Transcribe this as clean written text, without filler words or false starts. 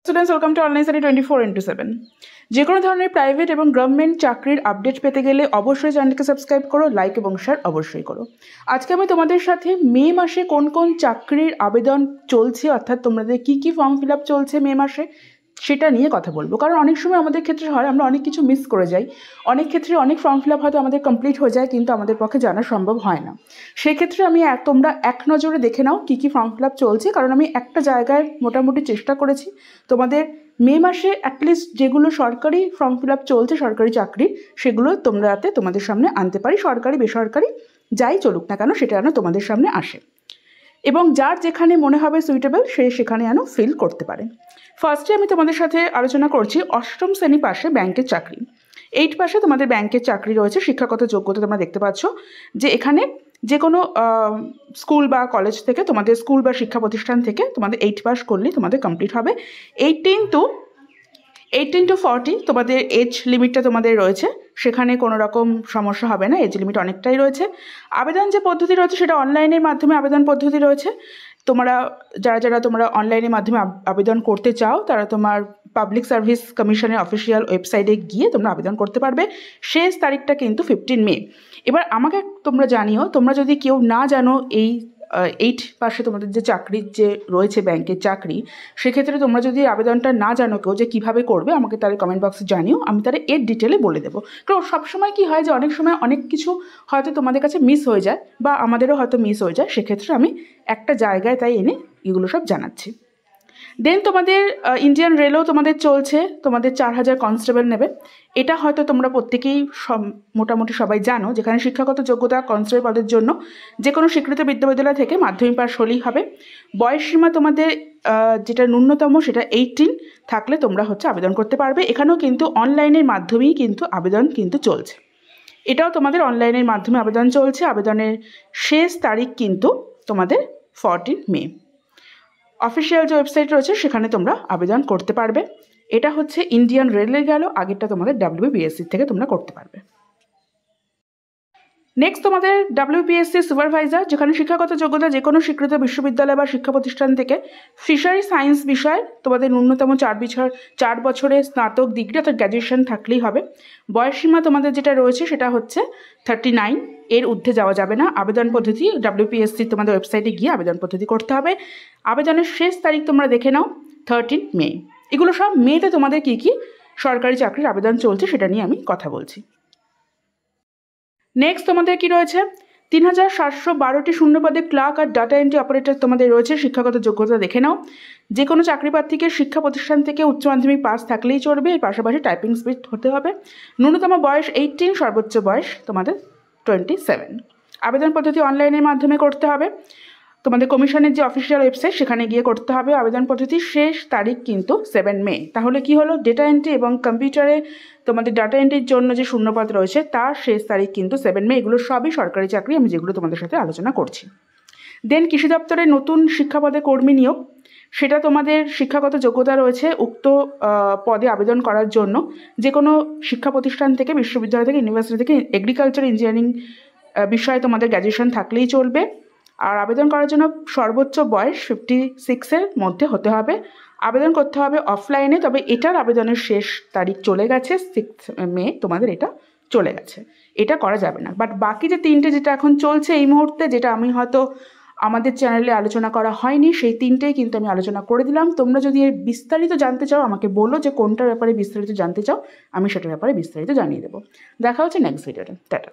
Students welcome to online study 24/7। যে কোনো ধরনের প্রাইভেট এবং গভর্নমেন্ট চাকরির আপডেট পেতে গেলে অবশ্যই চ্যানেলকে সাবস্ক্রাইব করো, লাইক এবং শেয়ার অবশ্যই করো। আজকে আমি তোমাদের সাথে মে মাসে কোন কোন চাকরির আবেদন চলছে, অর্থাৎ তোমাদের কী কী ফর্ম ফিল আপ চলছে মে মাসে, সেটা নিয়ে কথা বলবো। কারণ অনেক সময় আমাদের ক্ষেত্রে হয় আমরা অনেক কিছু মিস করে যাই, অনেক ক্ষেত্রে অনেক ফর্ম ফিল আপ হয়তো আমাদের কমপ্লিট হয়ে যায় কিন্তু আমাদের পক্ষে জানা সম্ভব হয় না। সেক্ষেত্রে তোমরা এক নজরে দেখে নাও কী কী ফর্ম ফিল আপ চলছে, কারণ আমি একটা জায়গায় মোটামুটি চেষ্টা করেছি তোমাদের মে মাসে অ্যাটলিস্ট যেগুলো সরকারি ফর্ম ফিল আপ চলছে সরকারি চাকরি, সেগুলো তোমরা যাতে তোমাদের সামনে আনতে পারি। সরকারি বেসরকারি যাই চলুক না কেন সেটা যেন তোমাদের সামনে আসে এবং যার যেখানে মনে হবে সুইটেবল সে সেখানে যেন ফিল করতে পারে। ফার্স্টে আমি তোমাদের সাথে আলোচনা করছি অষ্টম শ্রেণী পাশে ব্যাংকের চাকরি। 8 পাশে তোমাদের ব্যাংকের চাকরি রয়েছে। শিক্ষাগত যোগ্যতা তোমরা দেখতে পাচ্ছ যে এখানে যে কোনো স্কুল বা কলেজ থেকে, তোমাদের স্কুল বা শিক্ষা প্রতিষ্ঠান থেকে তোমাদের 8 পাস করলেই তোমাদের কমপ্লিট হবে। 18 to 40 তোমাদের এজ লিমিটটা তোমাদের রয়েছে, সেখানে কোনো রকম সমস্যা হবে না, এজ লিমিট অনেকটাই রয়েছে। আবেদন যে পদ্ধতি রয়েছে সেটা অনলাইনের মাধ্যমে আবেদন পদ্ধতি রয়েছে। যারা তোমরা অনলাইনের মাধ্যমে আবেদন করতে চাও তারা তোমার পাবলিক সার্ভিস কমিশনের অফিসিয়াল ওয়েবসাইটে গিয়ে তোমরা আবেদন করতে পারবে। শেষ তারিখটা কিন্তু 15 মে। এবার আমাকে তোমরা জানিও, তোমরা যদি কেউ না জানো এই 8 পাশে তোমাদের যে চাকরির যে রয়েছে ব্যাংকের চাকরি, সেক্ষেত্রে তোমরা যদি আবেদনটা না জানো কেউ যে কীভাবে করবে, আমাকে তাহলে কমেন্ট বক্সে জানিও, আমি তাহলে এর ডিটেলে বলে দেবো। কারণ সবসময় কী হয় যে অনেক সময় অনেক কিছু হয়তো তোমাদের কাছে মিস হয়ে যায় বা আমাদেরও হয়তো মিস হয়ে যায়, সেক্ষেত্রে আমি একটা জায়গায় তাই এনে এগুলো সব জানাচ্ছি। দেন তোমাদের ইন্ডিয়ান রেলও তোমাদের চলছে, তোমাদের 4000 কনস্টেবল নেবে। এটা হয়তো তোমরা প্রত্যেকেই মোটামুটি সবাই জানো, যেখানে শিক্ষাগত যোগ্যতা কনস্টেবল পদের জন্য যে কোনো স্বীকৃত বিদ্যালয় থেকে মাধ্যমিক পাস হলেই হবে। বয়সসীমা তোমাদের যেটা ন্যূনতম সেটা 18 থাকলে তোমরা আবেদন করতে পারবে। এখানেও কিন্তু অনলাইনের মাধ্যমেই কিন্তু আবেদন কিন্তু চলছে। এটাও তোমাদের অনলাইনের মাধ্যমে আবেদন চলছে। আবেদনের শেষ তারিখ কিন্তু তোমাদের 14 মে। অফিসিয়াল যে ওয়েবসাইট রয়েছে সেখানে তোমরা আবেদন করতে পারবে। এটা ইন্ডিয়ান রেলের গেল, আগেরটা তোমাদের WBSC থেকে তোমরা করতে পারবে। নেক্সট তোমাদের WBSC সুপারভাইজার, যেখানে শিক্ষাগত যোগ্যতা যে কোনো স্বীকৃত বিশ্ববিদ্যালয় বা শিক্ষা প্রতিষ্ঠান থেকে ফিশারি সায়েন্স বিষয় তোমাদের ন্যূনতম 4 বছরের স্নাতক ডিগ্রি অর্থাৎ গ্র্যাজুয়েশন থাকলেই হবে। বয়সসীমা তোমাদের যেটা রয়েছে সেটা 39, এর ঊর্ধ্বে যাওয়া যাবে না। আবেদন পদ্ধতি WBSC তোমাদের ওয়েবসাইটে গিয়ে আবেদন পদ্ধতি করতে হবে। আবেদনের শেষ তারিখ তোমরা দেখে নাও 13 মে। এগুলো সব মেতে তোমাদের কী কী সরকারি চাকরির আবেদন চলছে সেটা নিয়ে আমি কথা বলছি। নেক্সট তোমাদের কি রয়েছে 3712টি শূন্যপদে ক্লার্ক আর ডাটা এন্ট্রি অপারেটর তোমাদের রয়েছে। শিক্ষাগত যোগ্যতা দেখে নাও। যে কোনো চাকরি প্রার্থীকে শিক্ষা প্রতিষ্ঠান থেকে উচ্চ মাধ্যমিক পাস থাকলেই চলবে, এর পাশাপাশি টাইপিং স্পিড হতে হবে। ন্যূনতম বয়স 18, সর্বোচ্চ বয়স তোমাদের 27। আবেদন পদ্ধতি অনলাইনের মাধ্যমে করতে হবে। তোমাদের কমিশনের যে অফিসিয়াল ওয়েবসাইট সেখানে গিয়ে করতে হবে। আবেদন পদ্ধতির শেষ তারিখ কিন্তু 7 মে। তাহলে কি হলো, ডেটা এন্ট্রি এবং কম্পিউটারে তোমাদের ডাটা এন্ট্রির জন্য যে শূন্যপদ রয়েছে তার শেষ তারিখ কিন্তু 7 মে। এগুলো সবই সরকারি চাকরি, আমি যেগুলো তোমাদের সাথে আলোচনা করছি। দেন কৃষি দপ্তরের নতুন শিক্ষাপদে কর্মী নিয়োগ, সেটা তোমাদের শিক্ষাগত যোগ্যতা রয়েছে উক্ত পদে আবেদন করার জন্য যে কোনো শিক্ষা প্রতিষ্ঠান থেকে, বিশ্ববিদ্যালয় থেকে, ইউনিভার্সিটি থেকে এগ্রিকালচার ইঞ্জিনিয়ারিং বিষয়ে তোমাদের গ্র্যাজুয়েশন থাকলেই চলবে। আর আবেদন করার জন্য সর্বোচ্চ বয়স 56-এর মধ্যে হতে হবে। আবেদন করতে হবে অফলাইনে, তবে এটার আবেদনের শেষ তারিখ চলে গেছে 6 মে, তোমাদের এটা চলে গেছে, এটা করা যাবে না। বাট বাকি যে 3টে যেটা এখন চলছে এই মুহূর্তে, যেটা আমি হয়তো আমাদের চ্যানেলে আলোচনা করা হয়নি, সেই 3টেই কিন্তু আমি আলোচনা করে দিলাম। তোমরা যদি এর বিস্তারিত জানতে চাও আমাকে বলো যে কোনটার ব্যাপারে বিস্তারিত জানতে চাও, আমি সেটার ব্যাপারে বিস্তারিত জানিয়ে দেবো। দেখা হচ্ছে নেক্সট ভিডিওতে। টাটা।